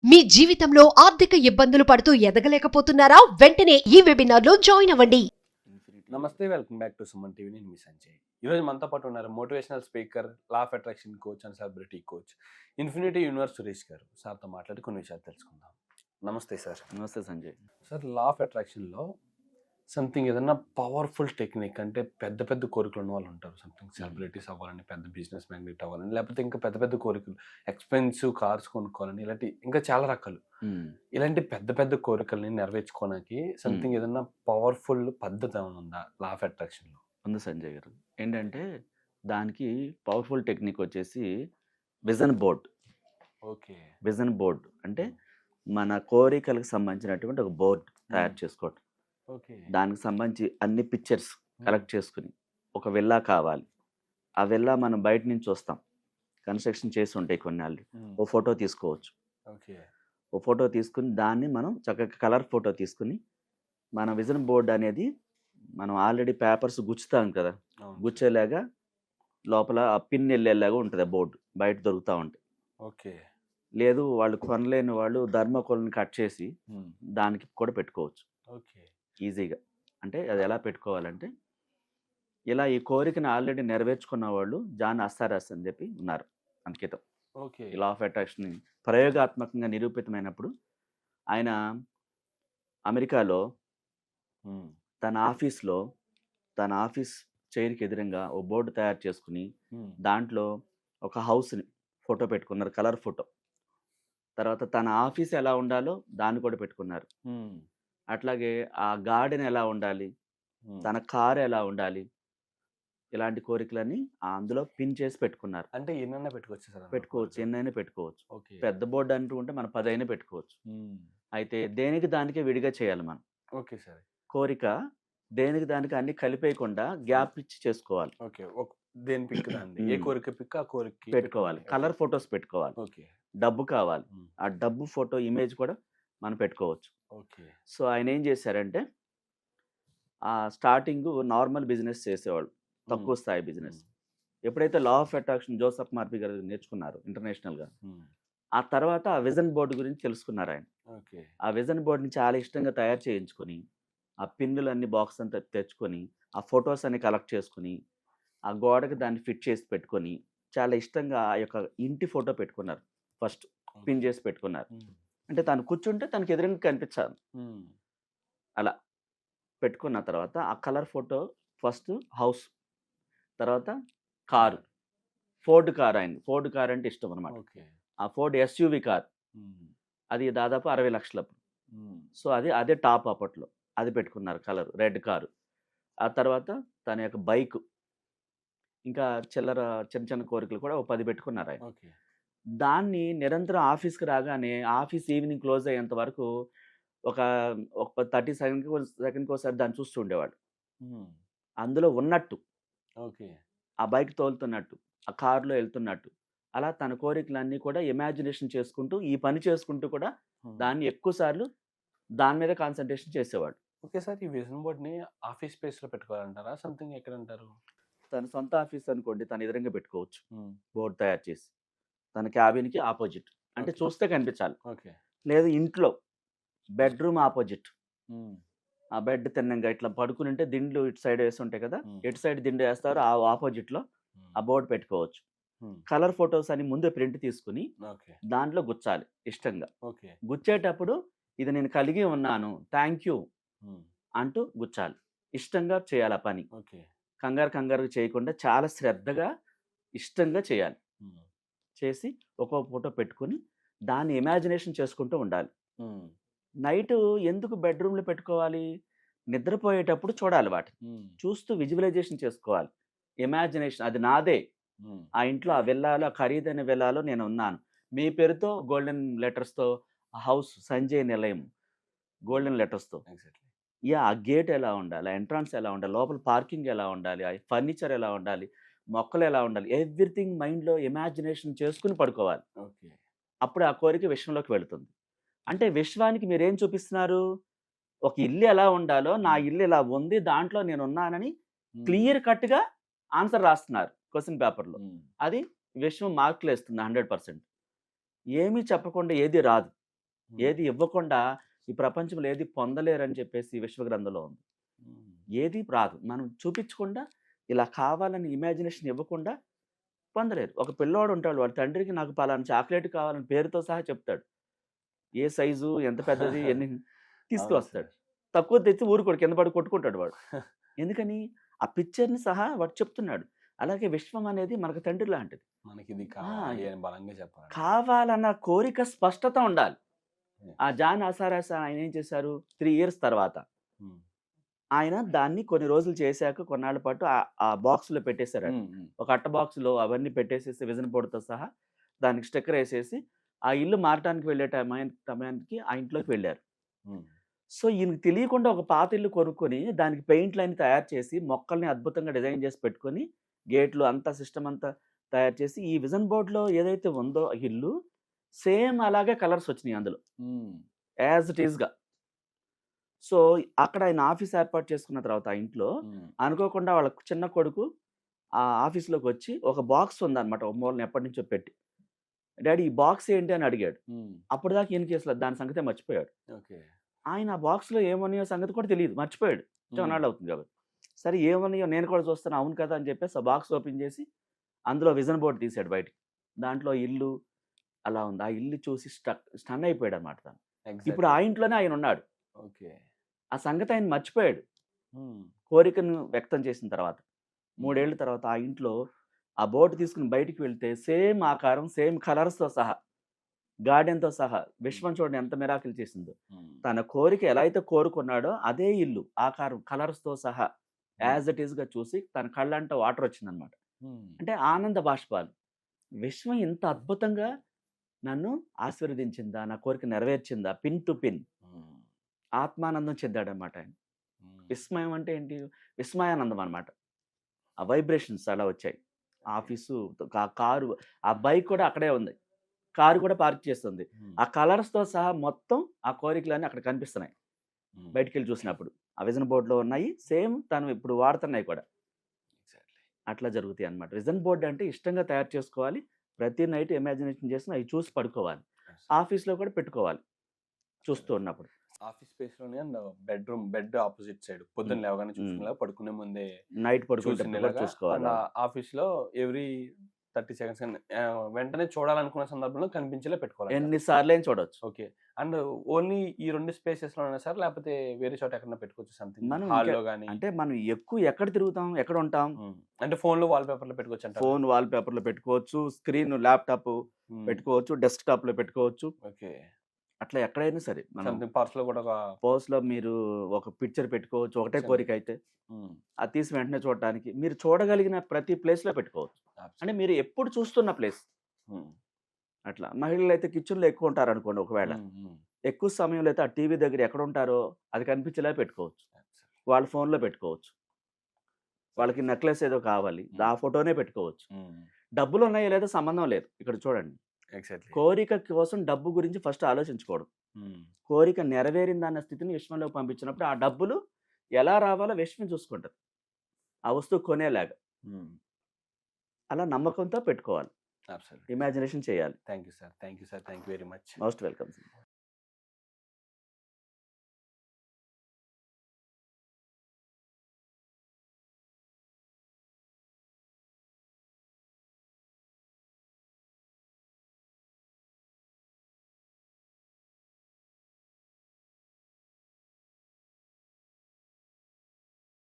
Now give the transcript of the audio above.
మీ జీవితంలో ఆర్థిక ఇబ్బందులు పడుతూ ఎదగలేకపోతున్నారా? వెంటనే ఈ వెబినార్లో జాయిన్ అవ్వండి. నమస్తే, welcome back to Suman TV. నేను మీ సంజయ్. ఈరోజు మనతో పాటు ఉన్నారు motivational speaker, law of attraction coach and celebrity coach, infinity universe Suresh garu. సార్తో మాట్లాడి కొన్ని విషయాలు తెలుసుకుందాం. నమస్తే సార్. నమస్తే సంజయ్. సార్, లా ఆఫ్ అట్రాక్షన్లో సంథింగ్ ఏదన్నా పవర్ఫుల్ టెక్నిక్, అంటే పెద్ద పెద్ద కోరికలు ఉన్న వాళ్ళు ఉంటారు. సంథింగ్ సెలబ్రిటీస్ అవ్వాలని, పెద్ద బిజినెస్ మ్యాగ్నెట్ అవ్వాలని, లేకపోతే ఇంకా పెద్ద పెద్ద కోరికలు, ఎక్స్పెన్సివ్ కార్స్ కొనుక్కోవాలని, ఇలాంటి ఇంకా చాలా రకాలు. ఇలాంటి పెద్ద పెద్ద కోరికల్ని నెరవేర్చుకోవడానికి సంథింగ్ ఏదన్నా పవర్ఫుల్ పద్ధతి ఏమైనా ఉందా లా ఆఫ్ అట్రాక్షన్లో? ఉంది సంజయ్ గారు. ఏంటంటే దానికి పవర్ఫుల్ టెక్నిక్ వచ్చేసి vision board. Okay. Vision board అంటే మన కోరికలకు సంబంధించినటువంటి ఒక బోర్డ్ తయారు చేసుకోవటం. ఓకే. దానికి సంబంధించి అన్ని పిక్చర్స్ కలెక్ట్ చేసుకుని, ఒక విల్లా కావాలి, ఆ విల్లా మనం బయట నుంచి వస్తాం, కన్స్ట్రక్షన్ చేసి ఉంటాయి కొన్ని ఆల్రెడీ. ఓ ఫోటో తీసుకోవచ్చు. ఓకే. ఓ ఫోటో తీసుకుని దాన్ని మనం చక్కగా కలర్ ఫోటో తీసుకుని మన విజన్ బోర్డ్ అనేది మనం ఆల్రెడీ పేపర్స్ గుచ్చుతాం కదా, గుచ్చేలాగా లోపల ఆ పిన్ వెళ్ళేలాగా ఉంటుంది. ఆ బోర్డు బయట దొరుకుతూ ఉంటాయి. ఓకే. లేదు వాళ్ళు కొనలేని వాళ్ళు ధర్మకోల్ని కట్ చేసి దానికి కూడా పెట్టుకోవచ్చు ఓకే. ఈజీగా. అంటే అది ఎలా పెట్టుకోవాలంటే, ఇలా ఈ కోరికను ఆల్రెడీ నెరవేర్చుకున్న వాళ్ళు జాన్ అస్సారస్ అని చెప్పి ఉన్నారు అంకితం. ఓకే. లా ఆఫ్ అట్రాక్షన్ ప్రయోగాత్మకంగా నిరూపితమైనప్పుడు ఆయన అమెరికాలో తన ఆఫీస్ చైర్కి ఎదురుగా ఓ బోర్డు తయారు చేసుకుని దాంట్లో ఒక హౌస్ని ఫోటో పెట్టుకున్నారు, కలర్ ఫోటో. తర్వాత తన ఆఫీస్ ఎలా ఉండాలో దాన్ని కూడా పెట్టుకున్నారు. అట్లాగే ఆ గార్డెన్ ఎలా ఉండాలి, తన కారు ఎలా ఉండాలి, ఇలాంటి కోరికలన్నీ అందులో పిన్ చేసి పెట్టుకున్నారు. అంటే ఎన్నైనా పెట్టుకోవచ్చు సార్? పెట్టుకోవచ్చు, ఎన్నైనా పెట్టుకోవచ్చు. ఓకే. పెద్ద బోర్డు అంటుంటే మనం 10 అయినా పెట్టుకోవచ్చు. అయితే దేనికి దానికే విడిగా చేయాలి మనం. Okay sir. కోరిక దేనికి దానికి అన్ని కలిపేయకుండా గ్యాప్ ఇచ్చి చేసుకోవాలి. ఓకే. దేని పిక్ దాన్ని, ఏ కోరిక పిక్ ఆ కోరిక పెట్టుకోవాలి. కలర్ ఫొటోస్ పెట్టుకోవాలి. ఓకే. డబ్బు కావాలి, ఆ డబ్బు ఫోటో ఇమేజ్ కూడా మనం పెట్టుకోవచ్చు. ఓకే. సో ఆయన ఏం చేశారంటే, ఆ స్టార్టింగ్ నార్మల్ బిజినెస్ చేసేవాళ్ళు, తక్కువ స్థాయి బిజినెస్. ఎప్పుడైతే లా ఆఫ్ అట్రాక్షన్ జోసెఫ్ మార్బీ గారు నేర్చుకున్నారు ఇంటర్నేషనల్గా, ఆ తర్వాత ఆ విజన్ బోర్డు గురించి తెలుసుకున్నారు ఆయన. ఓకే. ఆ విజన్ బోర్డుని చాలా ఇష్టంగా తయారు చేయించుకొని, ఆ పిన్నులన్నీ బాక్స్ అంతా తెచ్చుకొని, ఆ ఫొటోస్ అన్ని కలెక్ట్ చేసుకుని, ఆ గోడకి దాన్ని ఫిట్ చేసి పెట్టుకొని, చాలా ఇష్టంగా ఆ యొక్క ఇంటి ఫోటో పెట్టుకున్నారు. ఫస్ట్ పిన్ చేసి పెట్టుకున్నారు. అంటే తను కూర్చుంటే తనకి ఎదురుగా కనిపించాలి. అలా పెట్టుకున్న తర్వాత ఆ కలర్ ఫోటో ఫస్ట్ హౌస్, తర్వాత car, Ford car. Ford car అంటే ఇష్టం అనమాట. ఆ ఫోర్డ్ ఎస్యూవి కార్, అది దాదాపు 60 లక్షలు. సో అదే టాప్ అప్పట్లో. అది పెట్టుకున్నారు కలర్, రెడ్ కారు. ఆ తర్వాత తన యొక్క బైక్, ఇంకా చిన్న చిన్న కోరికలు కూడా ఒక 10 పెట్టుకున్నారు ఆయన. దాన్ని నిరంతరం ఆఫీస్కి రాగానే, ఆఫీస్ ఈవినింగ్ క్లోజ్ అయ్యేంత వరకు ఒక 30 సెకండ్కి ఒకసారి దాన్ని చూస్తూ ఉండేవాడు. అందులో ఉన్నట్టు, ఓకే, ఆ బైక్ తోలుతున్నట్టు, ఆ కారులో వెళ్తున్నట్టు, అలా తన కోరికలన్నీ కూడా ఇమాజినేషన్ చేసుకుంటూ, ఈ పని చేసుకుంటూ కూడా దాన్ని ఎక్కువ సార్లు దాని మీద కాన్సన్ట్రేషన్ చేసేవాడు. ఓకే సార్, ఈ విజన్ బోర్డ్ని ఆఫీస్ స్పేస్లో పెట్టుకోవాలంటారా, సంథింగ్ ఎక్కడ అంటారు? తన సొంత ఆఫీస్ అనుకోండి, తన ఎదురుగా పెట్టుకోవచ్చు బోర్డు తయారు చేసి, తన క్యాబిన్కి ఆపోజిట్, అంటే చూస్తే కనిపించాలి. ఓకే. లేదు ఇంట్లో బెడ్రూమ్ ఆపోజిట్, ఆ బెడ్ తిన్నంగా ఇట్లా పడుకుని ఉంటే దిండ్లు ఇటు సైడ్ వేసి ఉంటాయి కదా, ఎటు సైడ్ దిండు వేస్తారు, ఆ ఆపోజిట్లో ఆ బోర్డు పెట్టుకోవచ్చు. కలర్ ఫొటోస్ అని ముందే ప్రింట్ తీసుకుని దాంట్లో గుచ్చాలి ఇష్టంగా. గుచ్చేటప్పుడు ఇది నేను కలిగి ఉన్నాను, థ్యాంక్ యూ అంటూ గుచ్చాలి. ఇష్టంగా చేయాలి ఆ పని. కంగారు చేయకుండా చాలా శ్రద్ధగా ఇష్టంగా చేయాలి. చేసి ఒక్కొక్క ఫోటో పెట్టుకుని దాన్ని ఇమాజినేషన్ చేసుకుంటూ ఉండాలి. నైట్ ఎందుకు బెడ్రూమ్లో పెట్టుకోవాలి, నిద్రపోయేటప్పుడు చూడాలి, వాటిని చూస్తూ విజువలైజేషన్ చేసుకోవాలి. ఇమాజినేషన్, అది నాదే, ఆ ఇంట్లో ఆ విల్లాలో, ఖరీదైన విల్లాలో నేను ఉన్నాను, మీ పేరుతో గోల్డెన్ లెటర్స్తో హౌస్ సంజయ్ నిలయం గోల్డెన్ లెటర్స్తో. ఆ గేట్ ఎలా ఉండాలి, ఆ ఎంట్రన్స్ ఎలా ఉండాలి, లోపల పార్కింగ్ ఎలా ఉండాలి, ఆ ఫర్నిచర్ ఎలా ఉండాలి, మొక్కలు ఎలా ఉండాలి, ఎవ్రీథింగ్ మైండ్లో ఇమాజినేషన్ చేసుకుని పడుకోవాలి. అప్పుడు ఆ కోరిక విశ్వంలోకి వెళుతుంది. అంటే విశ్వానికి మీరేం చూపిస్తున్నారు, ఒక ఇల్లు ఎలా ఉండాలో, నా ఇల్లు ఇలా ఉంది, దాంట్లో నేను ఉన్నానని క్లియర్ కట్గా ఆన్సర్ రాస్తున్నారు క్వశ్చన్ పేపర్లో. అది విశ్వం మార్కులు వేస్తుంది 100%. ఏమీ చెప్పకుండా ఏది రాదు. ఏది ఇవ్వకుండా ఈ ప్రపంచంలో ఏది పొందలేరని చెప్పేసి విశ్వగ్రంథంలో ఉంది. ఏది రాదు. మనం చూపించకుండా ఇలా కావాలని ఇమాజినేషన్ ఇవ్వకుండా పొందలేరు. ఒక పిల్లోడు ఉంటాడు, వాళ్ళ తండ్రికి నాకు పలానా చాక్లెట్ కావాలని పేరుతో సహా చెప్తాడు. ఏ సైజు, ఎంత పెద్దది, ఎన్ని తీసుకువస్తాడు. తక్కువ తెచ్చి ఊరుకోడు, కింద పడి కొట్టుకుంటాడు వాడు. ఎందుకని? ఆ పిక్చర్ని సహా వాడు చెప్తున్నాడు. అలాగే విశ్వం అనేది మనకు తండ్రి లాంటిది. మనకి ఇది కావాలి అని బలంగా చెప్పాలి. కావాలన్న కోరిక స్పష్టత ఉండాలి. ఆ జాన్ అసారాస ఆయన ఏం చేశారు? 3 years తర్వాత ఆయన దాన్ని కొన్ని రోజులు చేశాక కొన్నాళ్ళ పాటు ఆ బాక్స్లో పెట్టేశారు. ఒక అట్ట బాక్స్లో అవన్నీ పెట్టేసేసి విజన్ బోర్డుతో సహా దానికి స్టిక్కర్ వేసేసి ఆ ఇల్లు మారటానికి వెళ్ళే సమయానికి ఆ ఇంట్లోకి వెళ్ళారు. సో ఈయనకి తెలియకుండా ఒక పాత ఇల్లు కొనుక్కొని దానికి పెయింట్లు అన్ని తయారు చేసి మొక్కల్ని అద్భుతంగా డిజైన్ చేసి పెట్టుకొని గేట్లు అంతా సిస్టమ్ అంతా తయారు చేసి ఈ విజన్ బోర్డులో ఏదైతే ఉందో ఇల్లు సేమ్ అలాగే కలర్స్ వచ్చినాయి అందులో యాజ్ ఇట్ ఈస్గా. సో అక్కడ ఆయన ఆఫీస్ ఏర్పాటు చేసుకున్న తర్వాత ఆ ఇంట్లో అనుకోకుండా వాళ్ళ చిన్న కొడుకు ఆ ఆఫీస్లోకి వచ్చి ఒక బాక్స్ ఉందన్నమాట, ఒక మూలని ఎప్పటి నుంచో పెట్టి, డాడీ ఈ బాక్స్ ఏంటి అని అడిగాడు. అప్పుడు దాకా ఈయనకి అసలు దాని సంగతే మర్చిపోయాడు. ఆయన ఆ బాక్స్లో ఏమన్నాయో సంగతి కూడా తెలియదు, మర్చిపోయాడు. చాలా అవుతుంది కాబట్టి. సరే ఏమన్నాయో నేను కూడా చూస్తాను, అవును కదా అని చెప్పేసి ఆ బాక్స్ ఓపెన్ చేసి అందులో విజన్ బోర్డు తీసాడు బయటికి. దాంట్లో ఇల్లు అలా ఉంది. ఆ ఇల్లు చూసి స్టన్ అయిపోయాడు అనమాట తను. ఇప్పుడు ఆ ఇంట్లోనే ఆయన ఉన్నాడు. ఆ సంగతి ఆయన మర్చిపోయాడు కోరికను వ్యక్తం చేసిన తర్వాత. 3 ఏళ్ల తర్వాత ఆ ఇంట్లో ఆ బోర్డు తీసుకుని బయటికి వెళ్తే సేమ్ ఆకారం, సేమ్ కలర్స్తో సహా, గార్డెన్తో సహా, విశ్వం చూడండి ఎంత మిరాకిల్ చేసిందో. తన కోరిక ఎలా అయితే కోరుకున్నాడో అదే ఇల్లు ఆకారం కలర్స్తో సహా యాజ్ ఇట్ ఈస్గా చూసి తన కళ్ళంట వాటర్ వచ్చిందనమాట. అంటే ఆనంద బాష్పాలు. విశ్వం ఇంత అద్భుతంగా నన్ను ఆశీర్వదించిందా, నా కోరిక నెరవేర్చిందా, పిన్ టు పిన్ ఆత్మానందం చెందాడనమాట ఆయన. విస్మయం అంటే ఏంటి? విస్మయానందం అనమాట. ఆ వైబ్రేషన్స్ అలా వచ్చాయి. ఆఫీసు, ఆ కారు, ఆ బైక్ కూడా అక్కడే ఉంది, కారు కూడా పార్క్ చేస్తుంది. ఆ కలర్స్తో సహా మొత్తం ఆ కోరికలన్నీ అక్కడ కనిపిస్తున్నాయి బయటికి వెళ్ళి చూసినప్పుడు. ఆ విజన్ బోర్డులో ఉన్నాయి, సేమ్ తను ఇప్పుడు వాడుతున్నాయి కూడా. అట్లా జరుగుతాయి అన్నమాట. విజన్ బోర్డు అంటే ఇష్టంగా తయారు చేసుకోవాలి. ప్రతి నైట్ ఇమాజినేషన్ చేసి అవి చూసి పడుకోవాలి. ఆఫీస్లో కూడా పెట్టుకోవాలి చూస్తూ ఉన్నప్పుడు. ఆఫీస్ స్పేస్ లోనే అండ్ బెడ్ ఆపోజిట్ సైడ్ పొద్దున్న లేవగానే చూసుకునేలా, పడుకునే ముందే నైట్ పడుకునేలా చూసుకోవాలి. ఆఫీస్ లో ఎవ్రీ 30 seconds వెంటనే చూడాలనుకున్న సందర్భంలో కనిపించేలా పెట్టుకోవాలి. ఎన్నిసార్లు ఏం చూడొచ్చు. ఓకే. అండ్ ఓన్లీ ఈ 2 స్పేసెస్ లోనే సార్, లేకపోతే వేరే చోట ఎక్కడైనా పెట్టుకోవచ్చు సంథింగ్ మనం హాల్లో గానీ? అంటే మనం ఎక్కువ ఎక్కడ తిరుగుతాం, ఎక్కడ ఉంటాం? అంటే ఫోన్ లో వాల్ పేపర్ లో పెట్టుకోవచ్చు అంట. ఫోన్ వాల్ పేపర్ లో పెట్టుకోవచ్చు, స్క్రీన్ ల్యాప్టాప్ పెట్టుకోవచ్చు, డెస్క్టాప్ లో పెట్టుకోవచ్చు. ఓకే. అట్లా ఎక్కడైనా సరే మనం పర్స్ లో కూడా పర్స్ లో మీరు ఒక పిక్చర్ పెట్టుకోవచ్చు. ఒకటే కోరిక అయితే అది తీసి వెంటనే చూడటానికి మీరు చూడగలిగిన ప్రతి ప్లేస్ లో పెట్టుకోవచ్చు. అంటే మీరు ఎప్పుడు చూస్తున్న ప్లేస్. అట్లా మహిళలు అయితే కిచెన్ లో ఎక్కువ ఉంటారు అనుకోండి, ఒకవేళ ఎక్కువ సమయంలో అయితే ఆ టీవీ దగ్గర ఎక్కడ ఉంటారో అది కనిపించేలా పెట్టుకోవచ్చు. వాళ్ళ ఫోన్ లో పెట్టుకోవచ్చు. వాళ్ళకి నెక్లెస్ ఏదో కావాలి, ఆ ఫోటోనే పెట్టుకోవచ్చు. డబ్బులు ఉన్నాయో లేదో సంబంధం లేదు. ఇక్కడ చూడండి, కోరిక కోసం డబ్బు గురించి ఫస్ట్ ఆలోచించకూడదు. కోరిక నెరవేరిందన్న స్థితిని విశ్వంలోకి పంపించినప్పుడు ఆ డబ్బులు ఎలా రావాలో విశ్వం చూసుకుంటుంది, ఆ వస్తువు కొనేలాగా. అలా నమ్మకంతో పెట్టుకోవాలి, ఇమాజినేషన్ చేయాలి. Thank you sir, thank you sir, thank you very much. Most welcome.